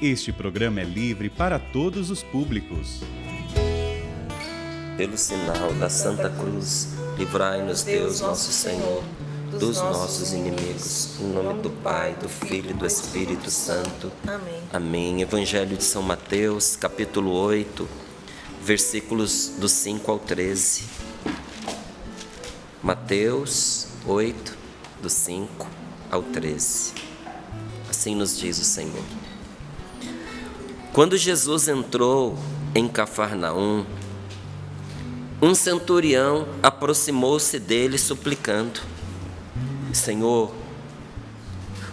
Este programa é livre para todos os públicos. Pelo sinal da Santa Cruz, livrai-nos, Deus nosso Senhor, dos nossos inimigos. Em nome do Pai, do Filho e do Espírito Santo. Amém. Amém. Evangelho de São Mateus, capítulo 8, versículos do 5 ao 13. Mateus 8, do 5 ao 13. Assim nos diz o Senhor. Quando Jesus entrou em Cafarnaum, um centurião aproximou-se dele suplicando: Senhor,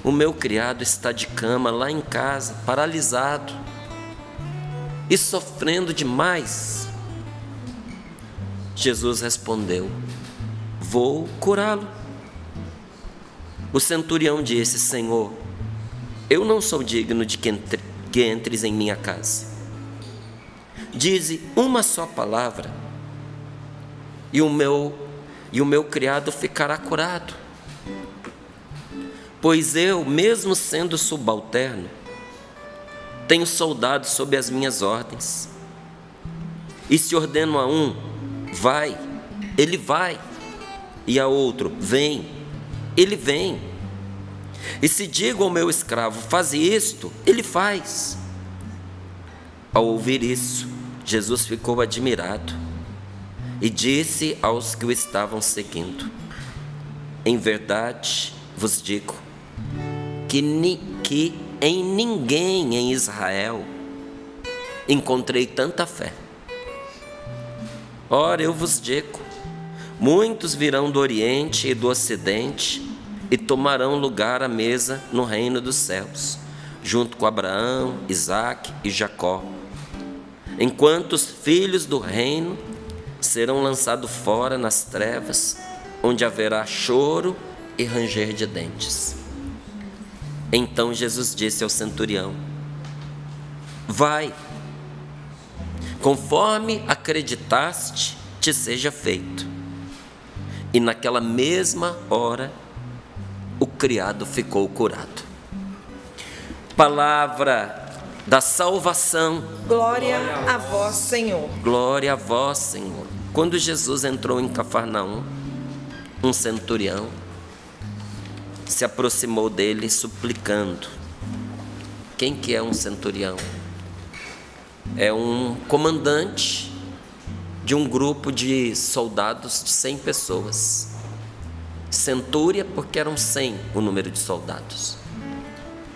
o meu criado está de cama lá em casa, paralisado e sofrendo demais. Jesus respondeu: vou curá-lo. O centurião disse: Senhor, eu não sou digno de que entres em minha casa. Dize uma só palavra e o meu criado ficará curado. Pois eu, mesmo sendo subalterno, tenho soldados sob as minhas ordens. E se ordeno a um, vai, ele vai. E a outro, vem, ele vem. E se digo ao meu escravo, faze isto, ele faz. Ao ouvir isso, Jesus ficou admirado e disse aos que o estavam seguindo: em verdade vos digo que em ninguém em Israel encontrei tanta fé. Ora, eu vos digo, muitos virão do Oriente e do Ocidente e tomarão lugar à mesa no reino dos céus, junto com Abraão, Isaque e Jacó, enquanto os filhos do reino serão lançados fora nas trevas, onde haverá choro e ranger de dentes. Então Jesus disse ao centurião: vai, conforme acreditaste, te seja feito. E naquela mesma hora, o criado ficou curado. Palavra da salvação. Glória a vós, Senhor. Glória a vós, Senhor. Quando Jesus entrou em Cafarnaum, um centurião se aproximou dele suplicando. Quem que é um centurião? É um comandante de um grupo de soldados de 100 pessoas. Centúria porque eram 100 o número de soldados.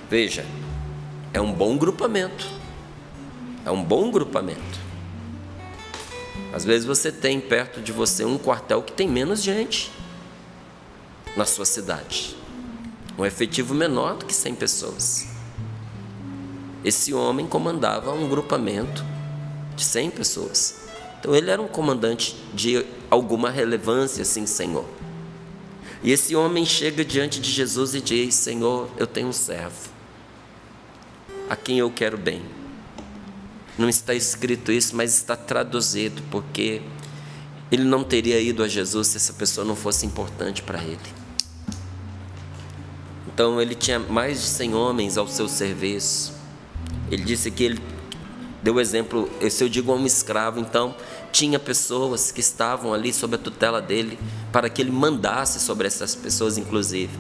Veja, é um bom grupamento. É um bom grupamento. Às vezes você tem perto de você um quartel que tem menos gente na sua cidade. Um efetivo menor do que 100 pessoas. Esse homem comandava um grupamento de 100 pessoas. Então ele era um comandante de alguma relevância, sim, Senhor. E esse homem chega diante de Jesus e diz: Senhor, eu tenho um servo a quem eu quero bem. Não está escrito isso, mas está traduzido, porque ele não teria ido a Jesus se essa pessoa não fosse importante para ele. Então ele tinha mais de 100 homens ao seu serviço. Ele disse que ele deu exemplo, se eu digo a um escravo, então tinha pessoas que estavam ali sob a tutela dele, para que ele mandasse sobre essas pessoas, inclusive.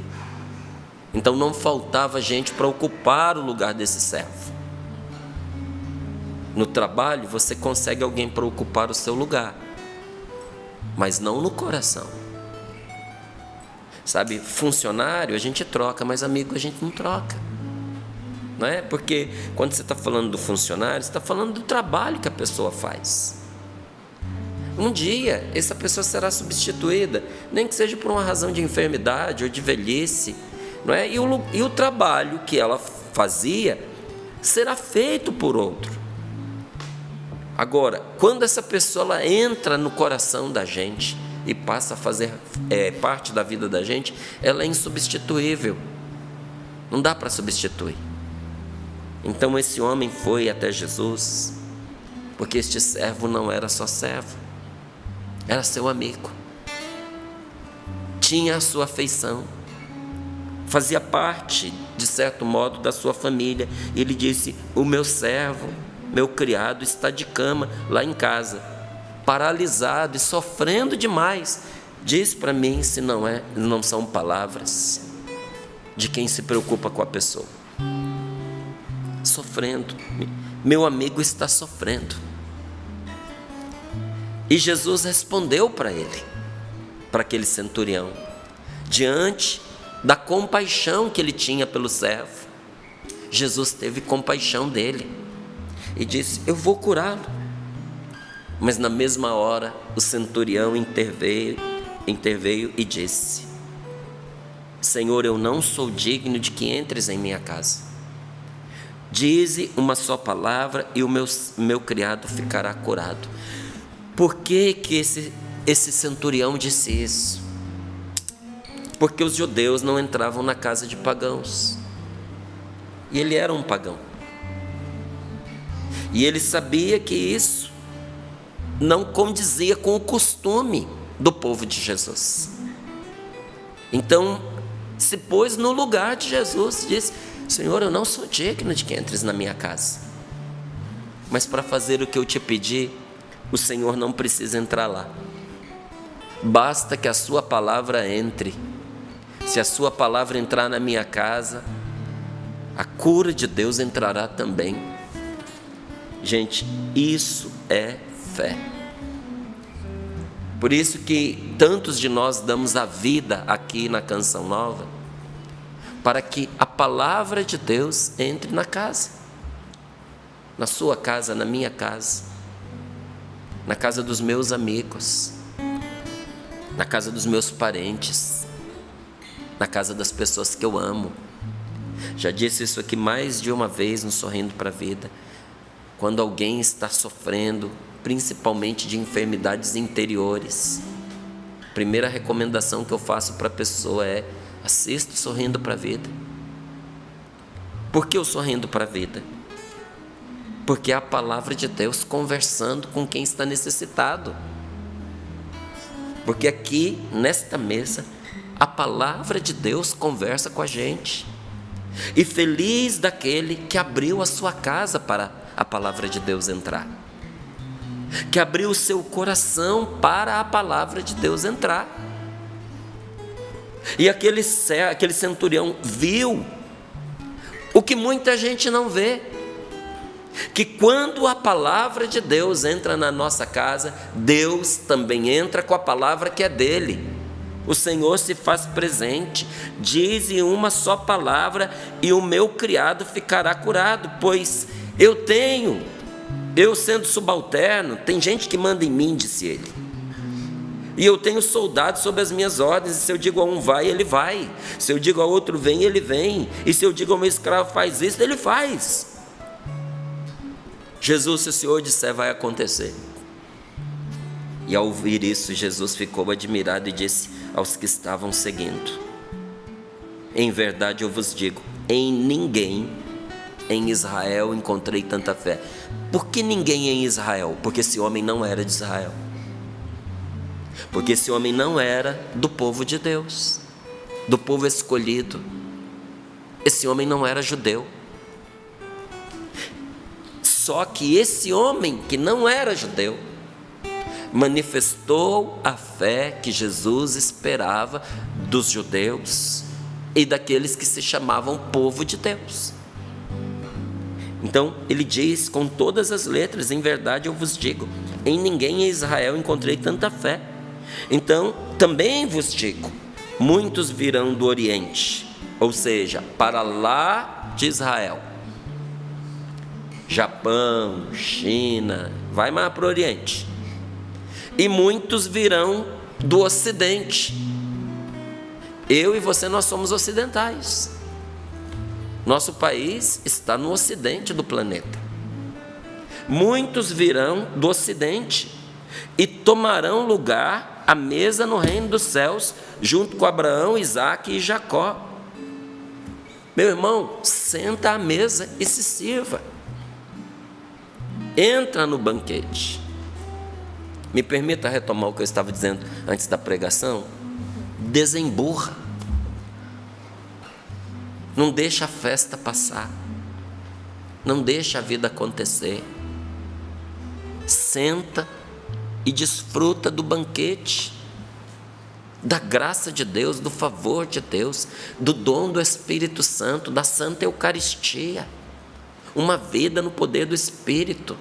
Então não faltava gente para ocupar o lugar desse servo. No trabalho você consegue alguém para ocupar o seu lugar, mas não no coração. Sabe, funcionário a gente troca, mas amigo a gente não troca. Não é? Porque quando você está falando do funcionário, você está falando do trabalho que a pessoa faz. Um dia, essa pessoa será substituída, nem que seja por uma razão de enfermidade ou de velhice, não é? E o trabalho que ela fazia será feito por outro. Agora, quando essa pessoa ela entra no coração da gente e passa a fazer parte da vida da gente, ela é insubstituível. Não dá para substituir. Então esse homem foi até Jesus, porque este servo não era só servo, era seu amigo, tinha a sua afeição, fazia parte, de certo modo, da sua família. Ele disse: o meu servo, meu criado, está de cama lá em casa, paralisado e sofrendo demais. Diz para mim se não são palavras de quem se preocupa com a pessoa. Sofrendo, meu amigo está sofrendo. E Jesus respondeu para ele, para aquele centurião, diante da compaixão que ele tinha pelo servo. Jesus teve compaixão dele e disse: eu vou curá-lo. Mas na mesma hora o centurião interveio e disse: Senhor, eu não sou digno de que entres em minha casa. Dize uma só palavra e o meu criado ficará curado. Por que esse centurião disse isso? Porque os judeus não entravam na casa de pagãos. E ele era um pagão. E ele sabia que isso não condizia com o costume do povo de Jesus. Então, se pôs no lugar de Jesus e disse: Senhor, eu não sou digno de que entres na minha casa. Mas para fazer o que eu te pedi, o Senhor não precisa entrar lá. Basta que a sua palavra entre. Se a sua palavra entrar na minha casa, a cura de Deus entrará também. Gente, isso é fé. Por isso que tantos de nós damos a vida aqui na Canção Nova, para que a palavra de Deus entre na casa, na sua casa, na minha casa, na casa dos meus amigos, na casa dos meus parentes, na casa das pessoas que eu amo. Já disse isso aqui mais de uma vez no Sorrindo para a Vida. Quando alguém está sofrendo, principalmente de enfermidades interiores, a primeira recomendação que eu faço para a pessoa é: assista o Sorrindo para a Vida. Por que o Sorrindo para a Vida? Porque é a palavra de Deus conversando com quem está necessitado. Porque aqui, nesta mesa, a palavra de Deus conversa com a gente. E feliz daquele que abriu a sua casa para a palavra de Deus entrar, que abriu o seu coração para a palavra de Deus entrar. E aquele centurião viu o que muita gente não vê, que quando a palavra de Deus entra na nossa casa, Deus também entra com a palavra que é dele. O Senhor se faz presente, diz uma só palavra e o meu criado ficará curado, pois eu sendo subalterno, tem gente que manda em mim, disse ele, e eu tenho soldados sob as minhas ordens, e se eu digo a um vai, ele vai, se eu digo a outro vem, ele vem, e se eu digo ao meu escravo faz isso, ele faz. Jesus, se o Senhor disser, vai acontecer. E ao ouvir isso, Jesus ficou admirado e disse aos que estavam seguindo: em verdade eu vos digo, em ninguém em Israel encontrei tanta fé. Por que ninguém em Israel? Porque esse homem não era de Israel. Porque esse homem não era do povo de Deus, do povo escolhido. Esse homem não era judeu. Só que esse homem que não era judeu manifestou a fé que Jesus esperava dos judeus e daqueles que se chamavam povo de Deus. Então ele diz com todas as letras: em verdade eu vos digo, em ninguém em Israel encontrei tanta fé. Então também vos digo, muitos virão do Oriente, ou seja, para lá de Israel, Japão, China, vai mais para o Oriente, e muitos virão do Ocidente. Eu e você, nós somos ocidentais. Nosso país está no ocidente do planeta. Muitos virão do ocidente e tomarão lugar à mesa no reino dos céus, junto com Abraão, Isaque e Jacó. Meu irmão, senta à mesa e se sirva. Entra no banquete. Me permita retomar o que eu estava dizendo antes da pregação. Desemburra. Não deixa a festa passar. Não deixa a vida acontecer. Senta e desfruta do banquete, da graça de Deus, do favor de Deus, do dom do Espírito Santo, da Santa Eucaristia. Uma vida no poder do Espírito.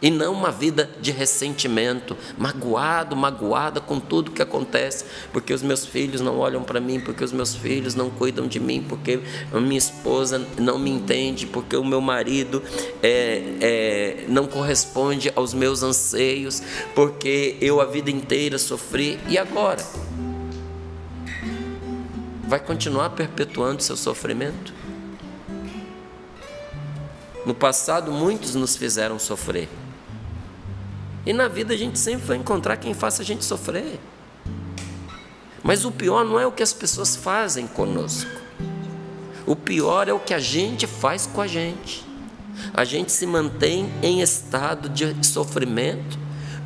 E não uma vida de ressentimento, magoada com tudo que acontece, porque os meus filhos não olham para mim, porque os meus filhos não cuidam de mim, porque a minha esposa não me entende, porque o meu marido não corresponde aos meus anseios, porque eu a vida inteira sofri. E agora? Vai continuar perpetuando seu sofrimento? No passado, muitos nos fizeram sofrer. E na vida a gente sempre vai encontrar quem faça a gente sofrer. Mas o pior não é o que as pessoas fazem conosco. O pior é o que a gente faz com a gente. A gente se mantém em estado de sofrimento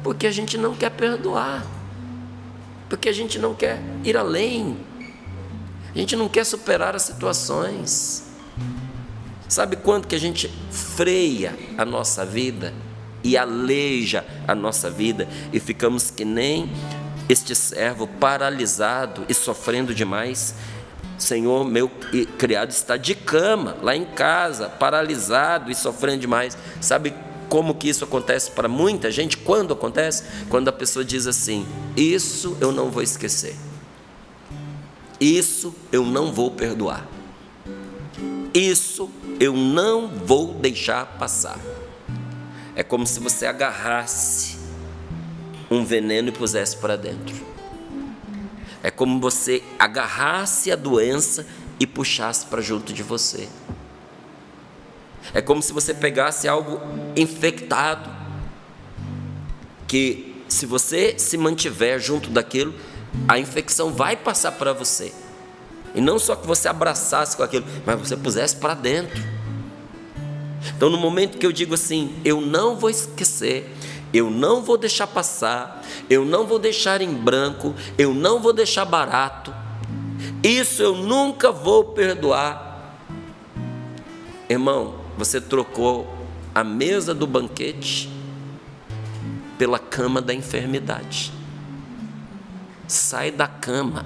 porque a gente não quer perdoar, porque a gente não quer ir além, a gente não quer superar as situações. Sabe quando que a gente freia a nossa vida e aleija a nossa vida e ficamos que nem este servo paralisado e sofrendo demais? Senhor, meu criado está de cama lá em casa, paralisado e sofrendo demais. Sabe como que isso acontece para muita gente? Quando acontece? Quando a pessoa diz assim: isso eu não vou esquecer, isso eu não vou perdoar, isso eu não vou deixar passar. É como se você agarrasse um veneno e pusesse para dentro. É como você agarrasse a doença e puxasse para junto de você. É como se você pegasse algo infectado, que se você se mantiver junto daquilo, a infecção vai passar para você. E não só que você abraçasse com aquilo, mas você pusesse para dentro. Então, no momento que eu digo assim: eu não vou esquecer, eu não vou deixar passar, eu não vou deixar em branco, eu não vou deixar barato, isso eu nunca vou perdoar. Irmão, você trocou a mesa do banquete pela cama da enfermidade. Sai da cama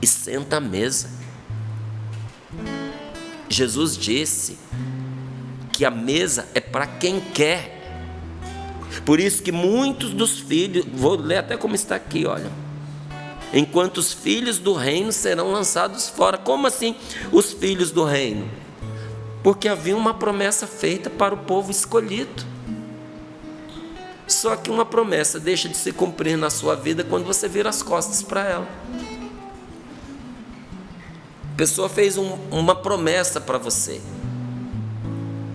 e senta à mesa. Jesus disse que a mesa é para quem quer. Por isso que muitos dos filhos, vou ler até como está aqui, olha: enquanto os filhos do reino serão lançados fora. Como assim os filhos do reino? Porque havia uma promessa feita para o povo escolhido. Só que uma promessa deixa de se cumprir na sua vida quando você vira as costas para ela. A pessoa fez uma promessa para você: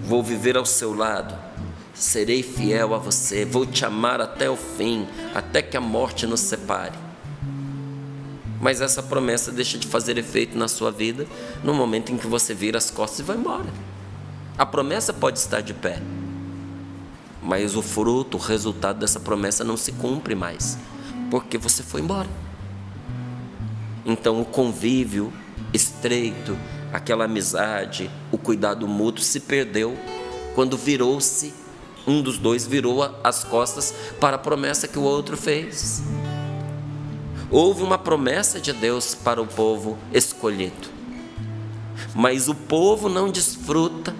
vou viver ao seu lado, serei fiel a você, vou te amar até o fim, até que a morte nos separe. Mas essa promessa deixa de fazer efeito na sua vida no momento em que você vira as costas e vai embora. A promessa pode estar de pé, mas o fruto, o resultado dessa promessa não se cumpre mais, porque você foi embora. Então o convívio estreito, aquela amizade, o cuidado mútuo se perdeu quando virou-se, um dos dois virou as costas para a promessa que o outro fez. Houve uma promessa de Deus para o povo escolhido, mas o povo não desfruta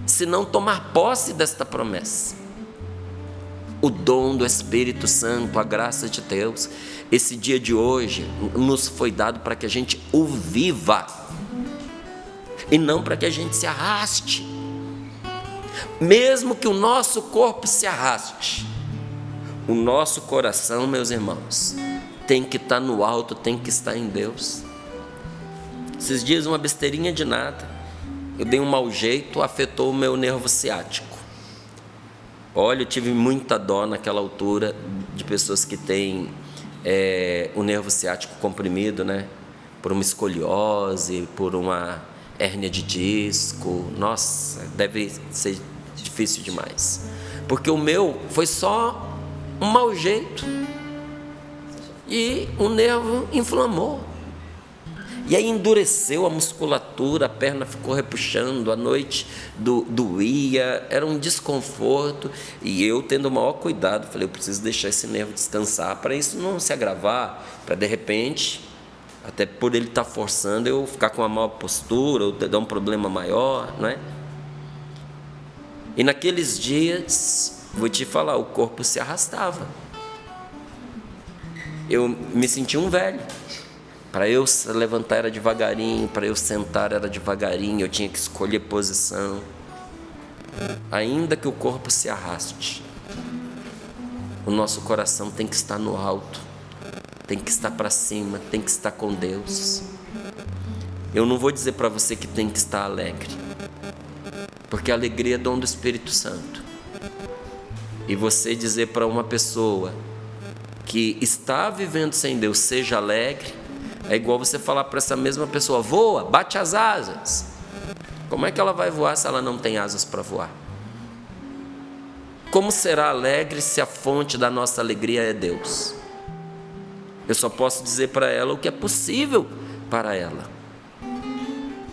se não tomar posse desta promessa. O dom do Espírito Santo, a graça de Deus, esse dia de hoje nos foi dado para que a gente o viva e não para que a gente se arraste. Mesmo que o nosso corpo se arraste, o nosso coração, meus irmãos, tem que estar no alto, tem que estar em Deus. Esses dias, uma besteirinha de nada, eu dei um mau jeito, afetou o meu nervo ciático. Olha, eu tive muita dó naquela altura de pessoas que têm o nervo ciático comprimido, né? Por uma escoliose, por uma hérnia de disco. Nossa, deve ser difícil demais, porque o meu foi só um mau jeito e o nervo inflamou. E aí endureceu a musculatura, a perna ficou repuxando, a noite doía, era um desconforto. E eu, tendo o maior cuidado, falei, eu preciso deixar esse nervo descansar para isso não se agravar, para de repente, até por ele estar forçando, eu ficar com uma má postura, ou dar um problema maior, não é? E naqueles dias, vou te falar, o corpo se arrastava. Eu me sentia um velho. Para eu levantar era devagarinho, para eu sentar era devagarinho, eu tinha que escolher posição. Ainda que o corpo se arraste, o nosso coração tem que estar no alto, tem que estar para cima, tem que estar com Deus. Eu não vou dizer para você que tem que estar alegre, porque a alegria é dom do Espírito Santo. E você dizer para uma pessoa que está vivendo sem Deus, seja alegre, é igual você falar para essa mesma pessoa, voa, bate as asas. Como é que ela vai voar se ela não tem asas para voar? Como será alegre se a fonte da nossa alegria é Deus? Eu só posso dizer para ela o que é possível para ela.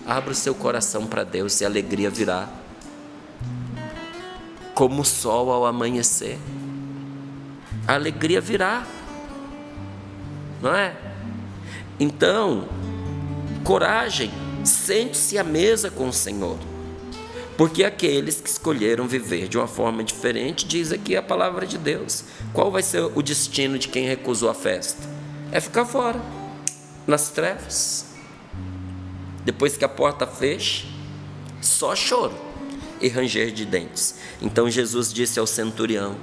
Abra o seu coração para Deus e a alegria virá. Como o sol ao amanhecer. A alegria virá. Não é? Então, coragem, sente-se à mesa com o Senhor, porque aqueles que escolheram viver de uma forma diferente, diz aqui a palavra de Deus, qual vai ser o destino de quem recusou a festa? É ficar fora, nas trevas, depois que a porta fecha, só choro e ranger de dentes. Então Jesus disse ao centurião,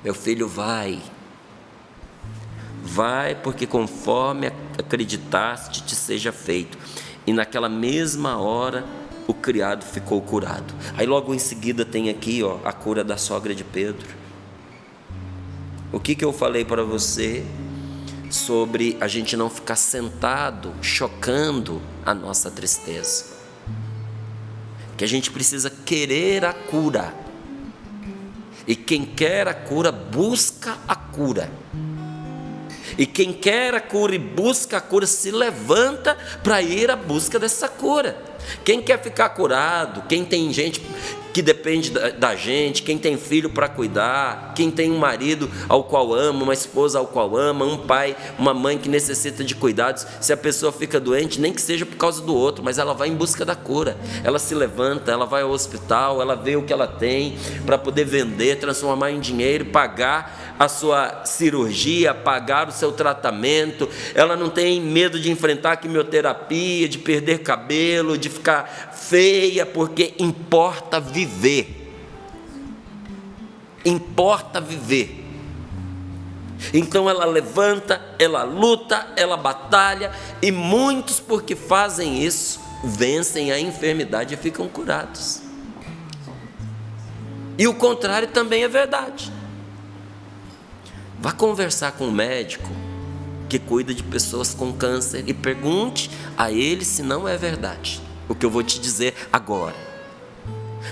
meu filho, vai, porque conforme acreditaste te seja feito. E naquela mesma hora o criado ficou curado. Aí logo em seguida tem aqui a cura da sogra de Pedro. O que eu falei para você sobre a gente não ficar sentado chocando a nossa tristeza? Que a gente precisa querer a cura. E quem quer a cura busca a cura. E quem quer a cura e busca a cura se levanta para ir à busca dessa cura. Quem quer ficar curado, quem tem gente que depende da gente, quem tem filho para cuidar, quem tem um marido ao qual ama, uma esposa ao qual ama, um pai, uma mãe que necessita de cuidados, se a pessoa fica doente, nem que seja por causa do outro, mas ela vai em busca da cura, ela se levanta, ela vai ao hospital, ela vê o que ela tem para poder vender, transformar em dinheiro, pagar a sua cirurgia, pagar o seu tratamento. Ela não tem medo de enfrentar a quimioterapia, de perder cabelo, de ficar feia, porque importa viver. Importa viver. Então ela levanta, ela luta, ela batalha, e muitos, porque fazem isso, vencem a enfermidade e ficam curados. E o contrário também é verdade. Vá conversar com um médico que cuida de pessoas com câncer e pergunte a ele se não é verdade o que eu vou te dizer agora.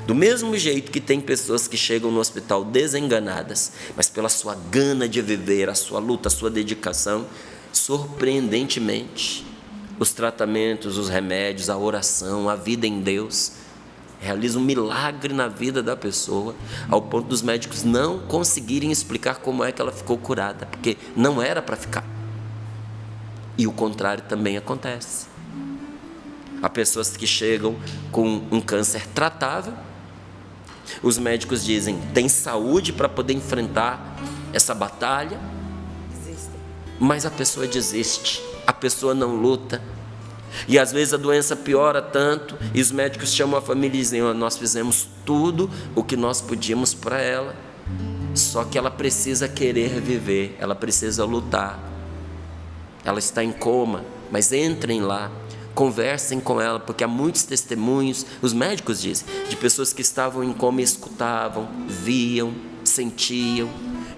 Do mesmo jeito que tem pessoas que chegam no hospital desenganadas, mas pela sua gana de viver, a sua luta, a sua dedicação, surpreendentemente, os tratamentos, os remédios, a oração, a vida em Deus realiza um milagre na vida da pessoa, ao ponto dos médicos não conseguirem explicar como é que ela ficou curada, porque não era para ficar. E o contrário também acontece. Há pessoas que chegam com um câncer tratável, os médicos dizem, tem saúde para poder enfrentar essa batalha, mas a pessoa desiste, a pessoa não luta. E às vezes a doença piora tanto, e os médicos chamam a família e dizem, nós fizemos tudo o que nós podíamos para ela, só que ela precisa querer viver, ela precisa lutar. Ela está em coma, mas entrem lá, conversem com ela, porque há muitos testemunhos, os médicos dizem, de pessoas que estavam em coma e escutavam, viam, sentiam.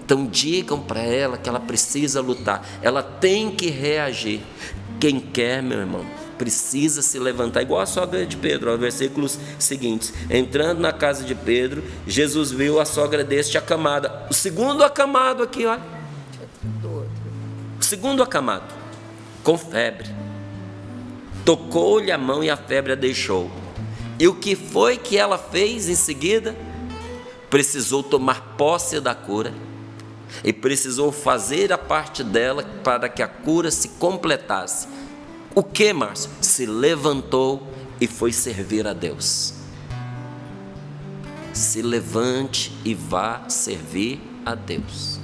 Então digam para ela que ela precisa lutar, ela tem que reagir. Quem quer, meu irmão, precisa se levantar, igual a sogra de Pedro, versículos seguintes. Entrando na casa de Pedro, Jesus viu a sogra deste acamada. O segundo acamado aqui, olha. O segundo acamado, com febre. tocou-lhe a mão e a febre a deixou. E o que foi que ela fez em seguida? Precisou tomar posse da cura e precisou fazer a parte dela para que a cura se completasse. O que, Márcio? Se levantou e foi servir a Deus. Se levante e vá servir a Deus.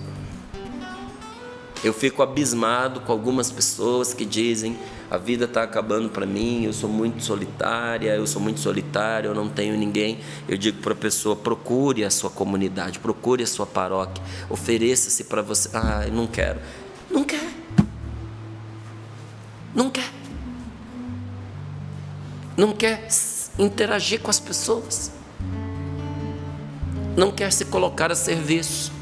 Eu fico abismado com algumas pessoas que dizem: a vida está acabando para mim, eu sou muito solitária, eu sou muito solitário, eu não tenho ninguém. Eu digo para a pessoa: procure a sua comunidade, procure a sua paróquia, ofereça-se para você. Ah, eu não quero. Não quer. Não quer. Não quer interagir com as pessoas. Não quer se colocar a serviço.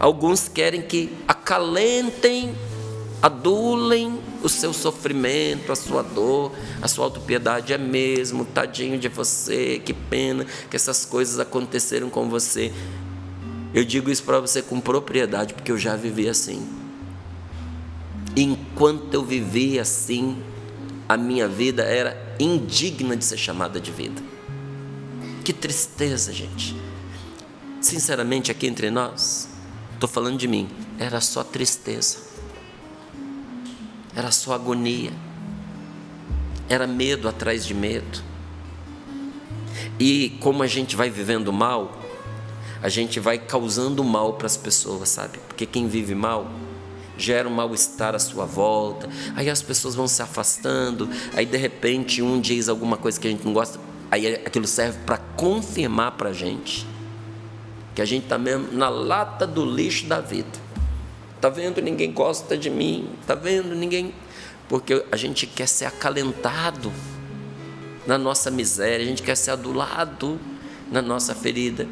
Alguns querem que acalentem, adulem o seu sofrimento, a sua dor, a sua autopiedade. É mesmo, tadinho de você, que pena que essas coisas aconteceram com você. Eu digo isso para você com propriedade, porque eu já vivi assim. E enquanto eu vivia assim, a minha vida era indigna de ser chamada de vida. Que tristeza, gente. Sinceramente, aqui entre nós, estou falando de mim, era só tristeza, era só agonia, era medo atrás de medo. E como a gente vai vivendo mal, a gente vai causando mal para as pessoas, sabe? Porque quem vive mal gera um mal-estar à sua volta, aí as pessoas vão se afastando, aí de repente um diz alguma coisa que a gente não gosta, aí aquilo serve para confirmar para a gente que a gente está mesmo na lata do lixo da vida. Está vendo? Ninguém gosta de mim. Está vendo? Ninguém... Porque a gente quer ser acalentado na nossa miséria. A gente quer ser adulado na nossa ferida.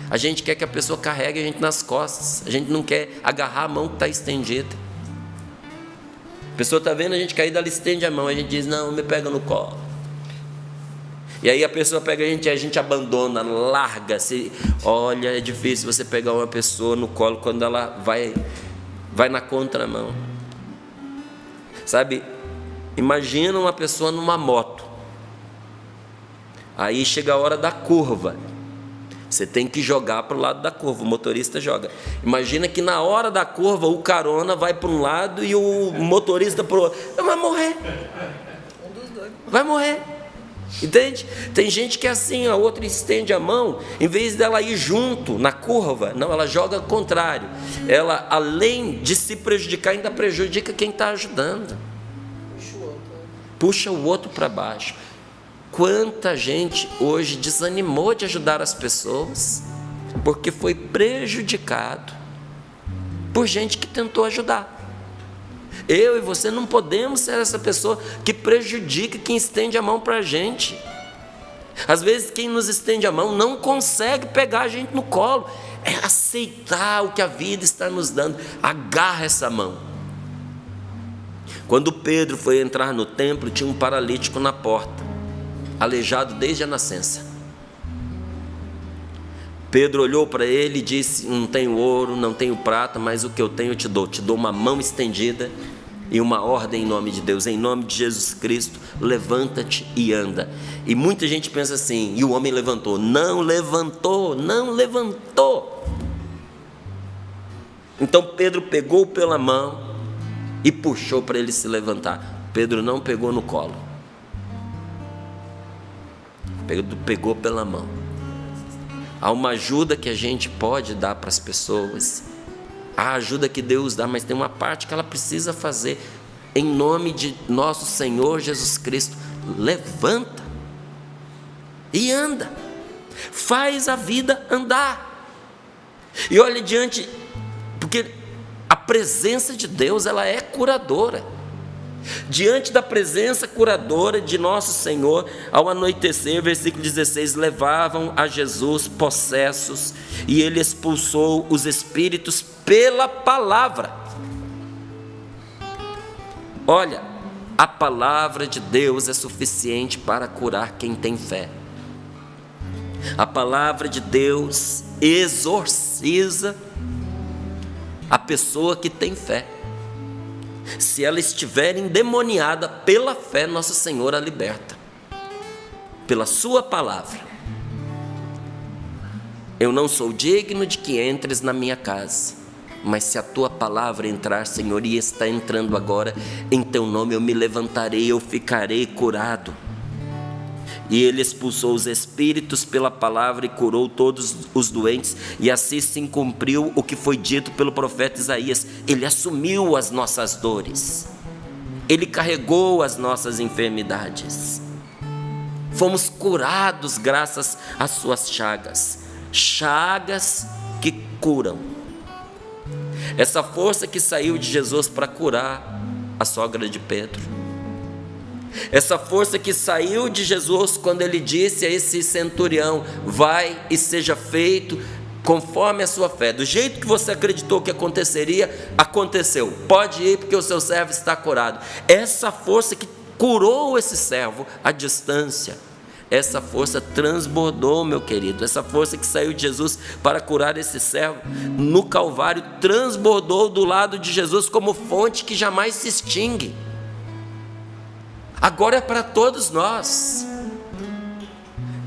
A gente quer que a pessoa carregue a gente nas costas. A gente não quer agarrar a mão que está estendida. A pessoa está vendo a gente cair, ela estende a mão. A gente diz: não, me pega no colo. E aí a pessoa pega a gente abandona, larga-se. Olha, é difícil você pegar uma pessoa no colo quando ela vai na contramão. Sabe, imagina uma pessoa numa moto. Aí chega a hora da curva. Você tem que jogar para o lado da curva, o motorista joga. Imagina que na hora da curva o carona vai para um lado e o motorista para o outro. Vai morrer. Vai morrer. Entende? Tem gente que é assim, a outra estende a mão, em vez dela ir junto na curva, não, ela joga ao contrário. Ela, além de se prejudicar, ainda prejudica quem está ajudando. Puxa o outro para baixo. Quanta gente hoje desanimou de ajudar as pessoas porque foi prejudicado por gente que tentou ajudar. Eu e você não podemos ser essa pessoa que prejudica quem estende a mão para a gente. Às vezes quem nos estende a mão não consegue pegar a gente no colo. É aceitar o que a vida está nos dando. Agarra essa mão. Quando Pedro foi entrar no templo, tinha um paralítico na porta, aleijado desde a nascença. Pedro olhou para ele e disse: não tenho ouro, não tenho prata, mas o que eu tenho eu te dou. Te dou uma mão estendida e uma ordem em nome de Deus, em nome de Jesus Cristo, levanta-te e anda. E muita gente pensa assim: e o homem levantou? Não levantou, não levantou. Então Pedro pegou pela mão e puxou para ele se levantar. Pedro não pegou no colo. Pedro pegou pela mão. Há uma ajuda que a gente pode dar para as pessoas, a ajuda que Deus dá, mas tem uma parte que ela precisa fazer. Em nome de nosso Senhor Jesus Cristo, levanta e anda, faz a vida andar. E olha diante, porque a presença de Deus, ela é curadora. Diante da presença curadora de nosso Senhor, ao anoitecer, versículo 16, levavam a Jesus possessos, e ele expulsou os espíritos pela palavra. Olha, a palavra de Deus é suficiente para curar quem tem fé. A palavra de Deus exorciza a pessoa que tem fé. Se ela estiver endemoniada, pela fé, nosso Senhor a liberta. Pela sua palavra. Eu não sou digno de que entres na minha casa, mas se a tua palavra entrar, Senhor, e está entrando agora, em teu nome eu me levantarei, eu ficarei curado. E ele expulsou os espíritos pela palavra e curou todos os doentes, e assim se cumpriu o que foi dito pelo profeta Isaías. Ele assumiu as nossas dores, ele carregou as nossas enfermidades. Fomos curados graças às suas chagas, chagas que curam. Essa força que saiu de Jesus para curar a sogra de Pedro, essa força que saiu de Jesus quando ele disse a esse centurião: vai e seja feito conforme a sua fé, do jeito que você acreditou que aconteceria, aconteceu, pode ir porque o seu servo está curado. Essa força que curou esse servo à distância, essa força transbordou, meu querido. Essa força que saiu de Jesus para curar esse servo no Calvário transbordou do lado de Jesus como fonte que jamais se extingue. Agora é para todos nós.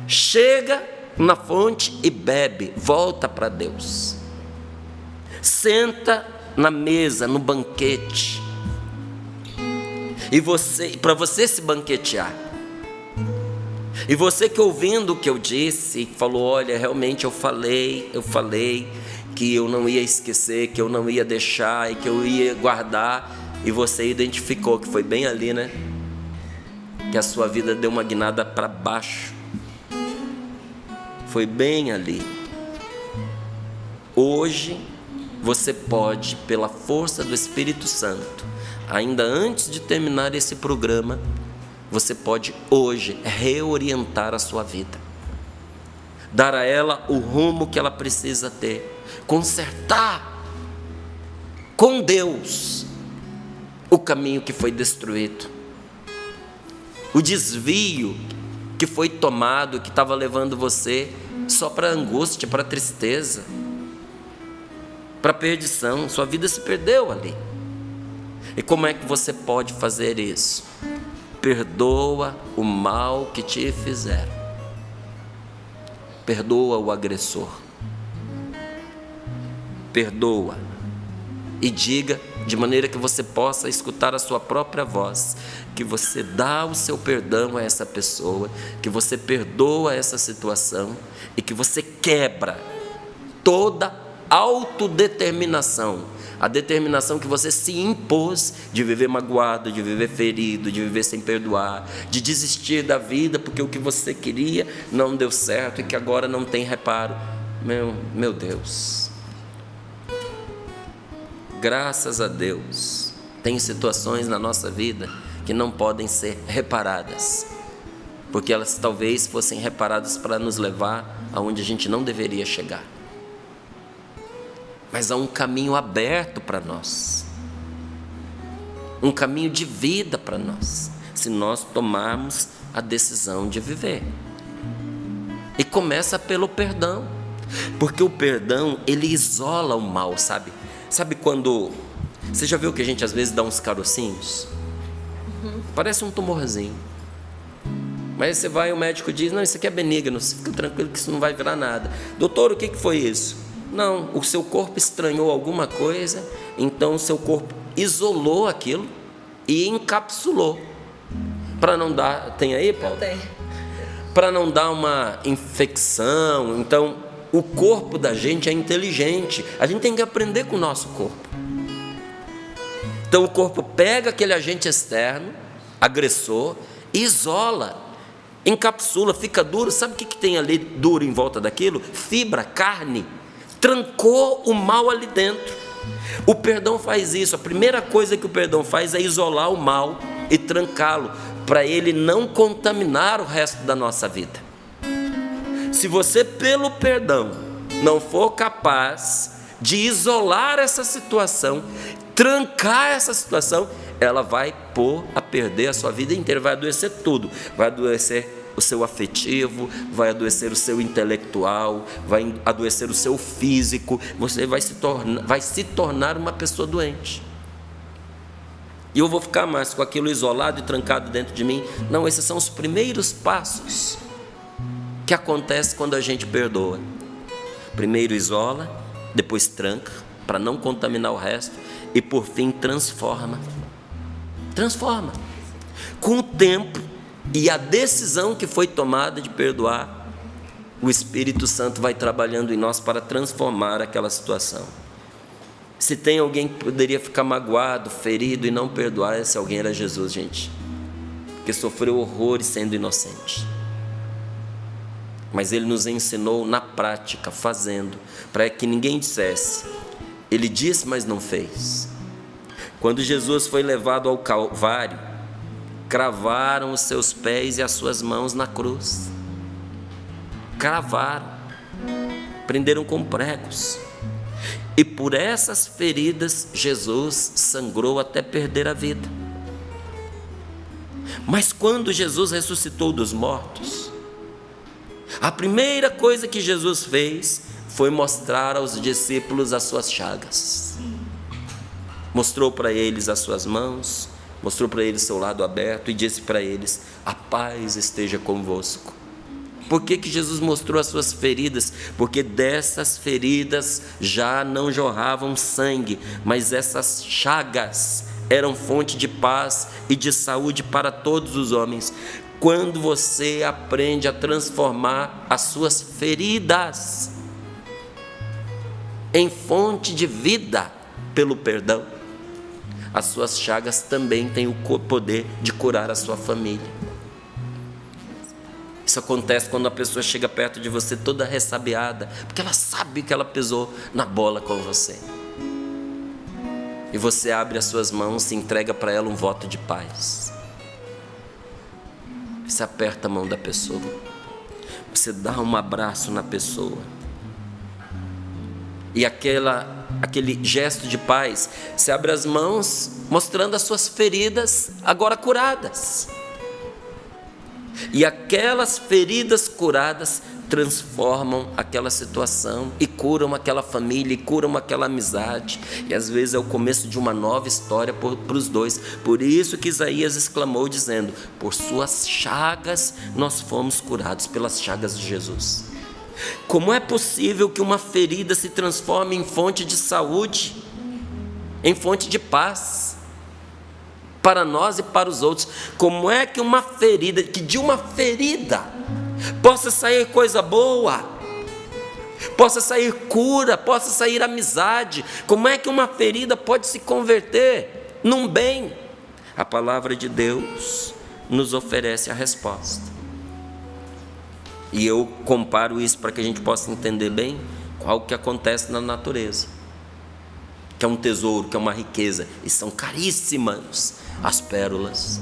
Chega na fonte e bebe, volta para Deus. Senta na mesa, no banquete. E para você se banquetear. E você que ouvindo o que eu disse, falou: olha, realmente eu falei que eu não ia esquecer, que eu não ia deixar e que eu ia guardar. E você identificou que foi bem ali, né? Que a sua vida deu uma guinada para baixo. Foi bem ali. Hoje você pode, pela força do Espírito Santo, ainda antes de terminar esse programa, você pode hoje reorientar a sua vida, dar a ela o rumo que ela precisa ter, consertar com Deus o caminho que foi destruído, o desvio que foi tomado, que estava levando você só para angústia, para tristeza, para perdição. Sua vida se perdeu ali. E como é que você pode fazer isso? Perdoa o mal que te fizeram. Perdoa o agressor. Perdoa. E diga, de maneira que você possa escutar a sua própria voz, que você dá o seu perdão a essa pessoa, que você perdoa essa situação e que você quebra toda autodeterminação, a determinação que você se impôs de viver magoado, de viver ferido, de viver sem perdoar, de desistir da vida porque o que você queria não deu certo e que agora não tem reparo. Meu Deus, graças a Deus, tem situações na nossa vida que não podem ser reparadas, porque elas talvez fossem reparadas para nos levar aonde a gente não deveria chegar. Mas há um caminho aberto para nós, um caminho de vida para nós, se nós tomarmos a decisão de viver. E começa pelo perdão, porque o perdão, ele isola o mal, sabe? Sabe quando, você já viu que a gente às vezes dá uns carocinhos? Parece um tumorzinho. Mas você vai, o médico diz: não, isso aqui é benigno, você fica tranquilo que isso não vai virar nada. Doutor, o que foi isso? Não, o seu corpo estranhou alguma coisa, então o seu corpo isolou aquilo e encapsulou. Para não dar, tem aí, Paulo? Tem. Para não dar uma infecção. Então, o corpo da gente é inteligente, a gente tem que aprender com o nosso corpo. Então o corpo pega aquele agente externo, agressor, isola, encapsula, fica duro. Sabe o que tem ali duro em volta daquilo? Fibra, carne. Trancou o mal ali dentro. O perdão faz isso. A primeira coisa que o perdão faz é isolar o mal e trancá-lo, para ele não contaminar o resto da nossa vida. Se você, pelo perdão, não for capaz de isolar essa situação, trancar essa situação, ela vai pôr a perder a sua vida inteira, vai adoecer tudo, vai adoecer o seu afetivo, vai adoecer o seu intelectual, vai adoecer o seu físico, você vai se tornar uma pessoa doente. e eu vou ficar mais com aquilo isolado e trancado dentro de mim. Não, esses são os primeiros passos que acontecem quando a gente perdoa. Primeiro isola, depois tranca, para não contaminar o resto, e por fim transforma. Transforma. Com o tempo e a decisão que foi tomada de perdoar, o Espírito Santo vai trabalhando em nós para transformar aquela situação. Se tem alguém que poderia ficar magoado, ferido e não perdoar, esse alguém era Jesus, gente, que sofreu horrores sendo inocente. Mas Ele nos ensinou na prática, fazendo, para que ninguém dissesse, Ele disse, mas não fez. Quando Jesus foi levado ao Calvário, cravaram os seus pés e as suas mãos na cruz. Cravaram, prenderam com pregos. E por essas feridas, Jesus sangrou até perder a vida. Mas quando Jesus ressuscitou dos mortos, a primeira coisa que Jesus fez foi mostrar aos discípulos as suas chagas. Mostrou para eles as suas mãos, mostrou para eles seu lado aberto e disse para eles: a paz esteja convosco. Por que Jesus mostrou as suas feridas? Porque dessas feridas já não jorravam sangue, mas essas chagas eram fonte de paz e de saúde para todos os homens. Quando você aprende a transformar as suas feridas em fonte de vida pelo perdão, as suas chagas também têm o poder de curar a sua família. Isso acontece quando a pessoa chega perto de você toda ressabiada, porque ela sabe que ela pisou na bola com você. E você abre as suas mãos e entrega para ela um voto de paz. Você aperta a mão da pessoa, você dá um abraço na pessoa, e aquele gesto de paz, você abre as mãos mostrando as suas feridas agora curadas, e aquelas feridas curadas transformam aquela situação e curam aquela família e curam aquela amizade, e às vezes é o começo de uma nova história para os dois. Por isso que Isaías exclamou dizendo: por suas chagas nós fomos curados, pelas chagas de Jesus. Como é possível que uma ferida se transforme em fonte de saúde, em fonte de paz para nós e para os outros? Como é que uma ferida, que de uma ferida possa sair coisa boa, possa sair cura, possa sair amizade? Como é que uma ferida pode se converter num bem? A palavra de Deus nos oferece a resposta. E eu comparo isso para que a gente possa entender bem qual que acontece na natureza, que é um tesouro, que é uma riqueza, e são caríssimas as pérolas.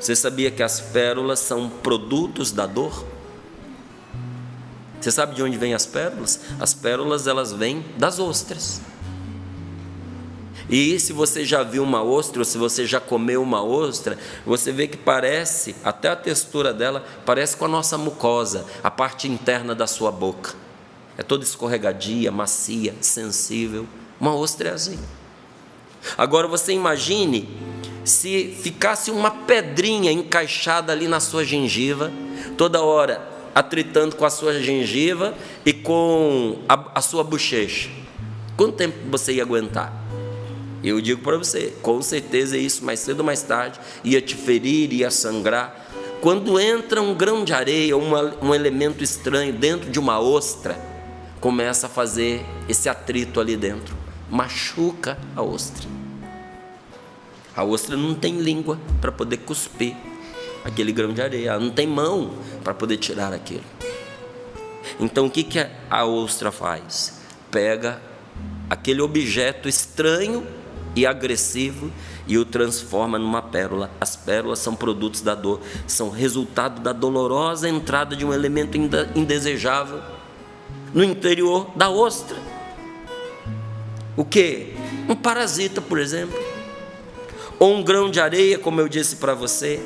Você sabia que as pérolas são produtos da dor? Você sabe de onde vêm as pérolas? As pérolas, elas vêm das ostras. E se você já viu uma ostra, ou se você já comeu uma ostra, você vê que parece, até a textura dela, parece com a nossa mucosa, a parte interna da sua boca. É toda escorregadia, macia, sensível. Uma ostra é assim. Agora você imagine se ficasse uma pedrinha encaixada ali na sua gengiva, toda hora atritando com a sua gengiva e com a sua bochecha. Quanto tempo você ia aguentar? Eu digo para você, com certeza isso mais cedo ou mais tarde ia te ferir, ia sangrar. Quando entra um grão de areia, um elemento estranho dentro de uma ostra, começa a fazer esse atrito ali dentro, machuca a ostra. A ostra não tem língua para poder cuspir aquele grão de areia, ela não tem mão para poder tirar aquilo. Então o que a ostra faz? Pega aquele objeto estranho e agressivo e o transforma numa pérola. As pérolas são produtos da dor, são resultado da dolorosa entrada de um elemento indesejável no interior da ostra. O que? Um parasita, por exemplo, ou um grão de areia, como eu disse para você.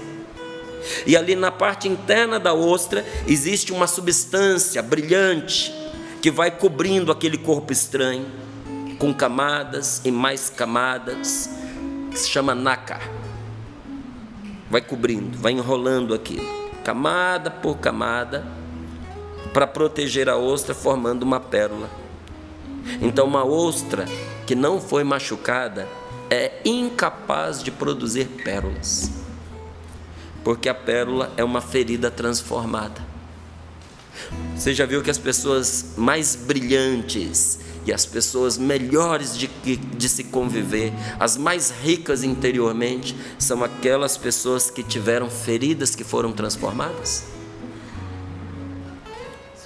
E ali na parte interna da ostra existe uma substância brilhante que vai cobrindo aquele corpo estranho, com camadas e mais camadas, que se chama nácar. Vai cobrindo, vai enrolando aquilo, camada por camada, para proteger a ostra, formando uma pérola. Então, uma ostra que não foi machucada é incapaz de produzir pérolas, porque a pérola é uma ferida transformada. Você já viu que as pessoas mais brilhantes e as pessoas melhores de se conviver, as mais ricas interiormente, são aquelas pessoas que tiveram feridas que foram transformadas?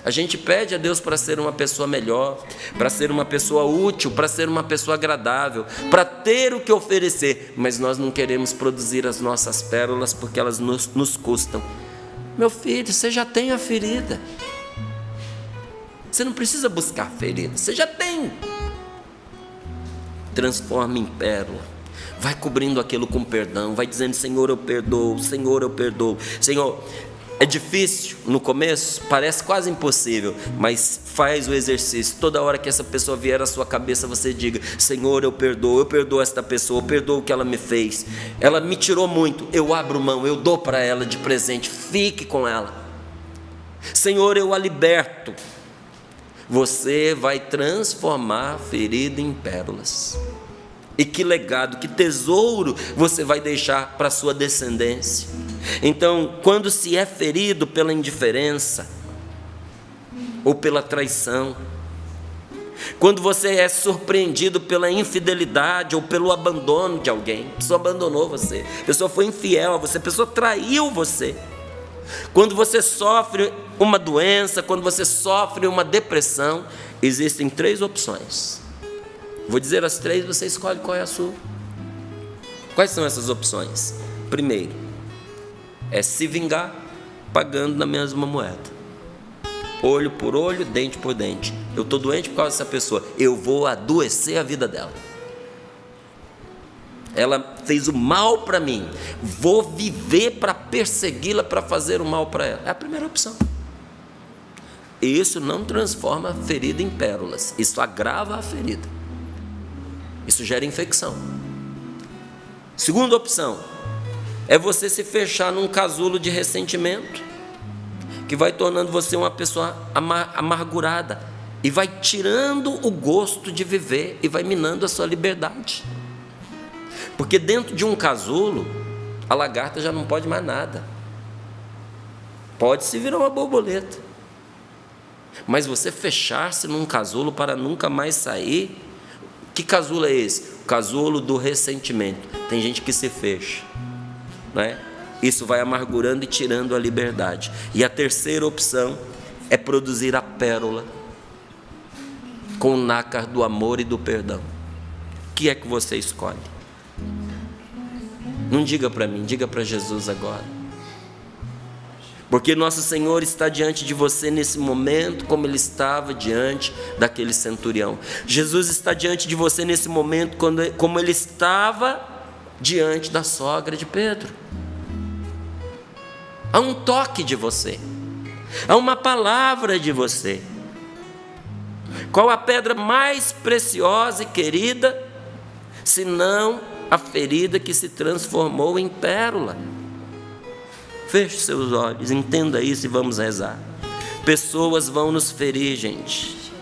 A gente pede a Deus para ser uma pessoa melhor, para ser uma pessoa útil, para ser uma pessoa agradável, para ter o que oferecer, mas nós não queremos produzir as nossas pérolas porque elas nos custam. Meu filho, você já tem a ferida. Você não precisa buscar ferida, você já tem. Transforma em pérola. Vai cobrindo aquilo com perdão, vai dizendo: Senhor, eu perdoo, Senhor, eu perdoo. Senhor, é difícil no começo, parece quase impossível, mas faz o exercício. Toda hora que essa pessoa vier à sua cabeça, você diga: Senhor, eu perdoo esta pessoa, eu perdoo o que ela me fez. Ela me tirou muito, eu abro mão, eu dou para ela de presente, fique com ela. Senhor, eu a liberto. Você vai transformar a ferida em pérolas. E que legado, que tesouro você vai deixar para a sua descendência. Então, quando se é ferido pela indiferença ou pela traição, quando você é surpreendido pela infidelidade ou pelo abandono de alguém, a pessoa abandonou você, a pessoa foi infiel a você, a pessoa traiu você, quando você sofre uma doença, quando você sofre uma depressão, existem 3 opções. Vou dizer as 3, você escolhe qual é a sua. Quais são essas opções? Primeiro, é se vingar pagando na mesma moeda. Olho por olho, dente por dente. Eu estou doente por causa dessa pessoa, eu vou adoecer a vida dela. Ela fez o mal para mim, vou viver para persegui-la, para fazer o mal para ela. É a primeira opção. Isso não transforma a ferida em pérolas, isso agrava a ferida, isso gera infecção. Segunda opção é você se fechar num casulo de ressentimento, que vai tornando você uma pessoa amargurada e vai tirando o gosto de viver e vai minando a sua liberdade. Porque dentro de um casulo, a lagarta já não pode mais nada. Pode se virar uma borboleta. Mas você fechar-se num casulo para nunca mais sair, que casulo é esse? O casulo do ressentimento. Tem gente que se fecha, não é? Isso vai amargurando e tirando a liberdade. E a terceira opção é produzir a pérola com o nácar do amor e do perdão. O que é que você escolhe? Não diga para mim, diga para Jesus agora. Porque nosso Senhor está diante de você nesse momento, como Ele estava diante daquele centurião. Jesus está diante de você nesse momento, como Ele estava diante da sogra de Pedro. Há um toque de você, há uma palavra de você. Qual a pedra mais preciosa e querida, senão a ferida que se transformou em pérola? Feche seus olhos, entenda isso e vamos rezar. Pessoas vão nos ferir, gente,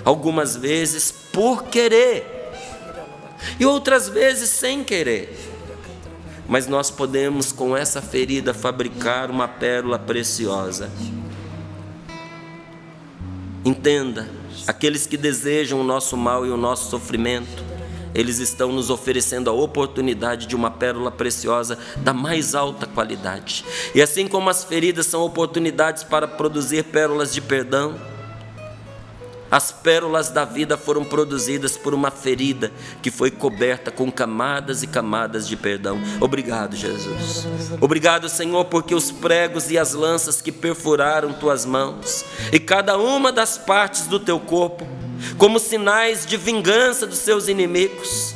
algumas vezes por querer e outras vezes sem querer, mas nós podemos com essa ferida fabricar uma pérola preciosa. Entenda, aqueles que desejam o nosso mal e o nosso sofrimento, eles estão nos oferecendo a oportunidade de uma pérola preciosa da mais alta qualidade. E assim como as feridas são oportunidades para produzir pérolas de perdão, as pérolas da vida foram produzidas por uma ferida que foi coberta com camadas e camadas de perdão. Obrigado, Jesus. Obrigado, Senhor, porque os pregos e as lanças que perfuraram tuas mãos e cada uma das partes do teu corpo, como sinais de vingança dos seus inimigos,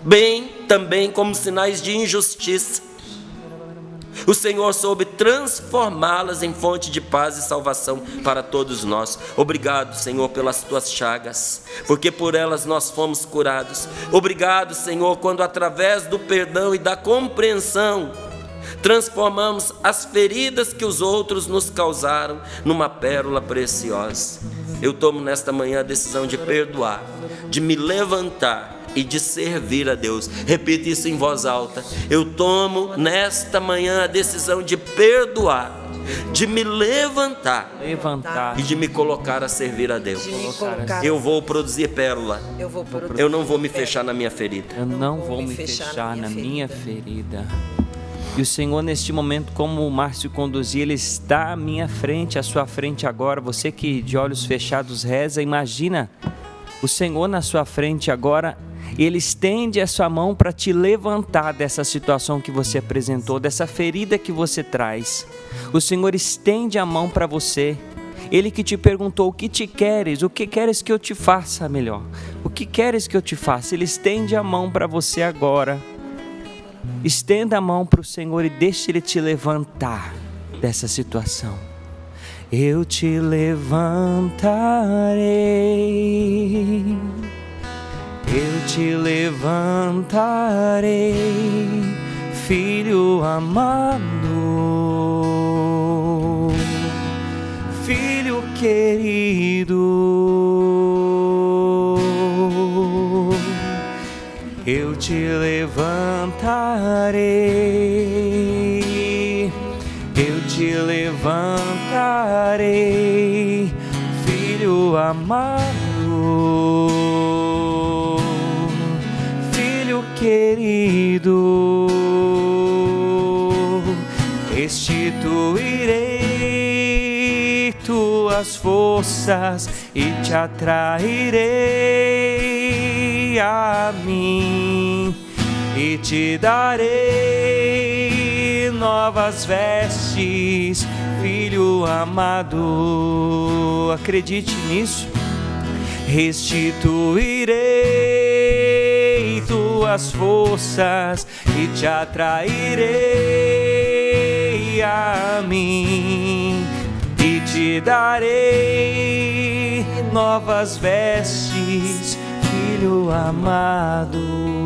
bem também como sinais de injustiça, O Senhor soube transformá-las em fonte de paz e salvação para todos nós. Obrigado, Senhor, pelas tuas chagas, porque por elas nós fomos curados. Obrigado, Senhor, quando através do perdão e da compreensão transformamos as feridas que os outros nos causaram numa pérola preciosa. Eu tomo nesta manhã a decisão de perdoar, de me levantar e de servir a Deus. Repita isso em voz alta. Eu tomo nesta manhã a decisão de perdoar, de me levantar e de me colocar a servir a Deus. Eu vou produzir pérola. Eu não vou me fechar na minha ferida. Eu não vou me fechar na minha ferida. E o Senhor, neste momento, como o Márcio conduzia, Ele está à minha frente, à sua frente agora. Você que de olhos fechados reza, imagina o Senhor na sua frente agora. Ele estende a sua mão para te levantar dessa situação que você apresentou, dessa ferida que você traz. O Senhor estende a mão para você. Ele que te perguntou: o que te queres? O que queres que eu te faça melhor? O que queres que eu te faça? Ele estende a mão para você agora. Estenda a mão para o Senhor e deixe Ele te levantar dessa situação. Eu te levantarei, eu te levantarei, filho amado, filho querido. Eu te levantarei, eu te levantarei, filho amado, filho querido. Restituirei tuas forças e te atrairei a mim e te darei novas vestes, filho amado. Acredite nisso. Restituirei tuas forças e te atrairei a mim e te darei novas vestes, filho amado.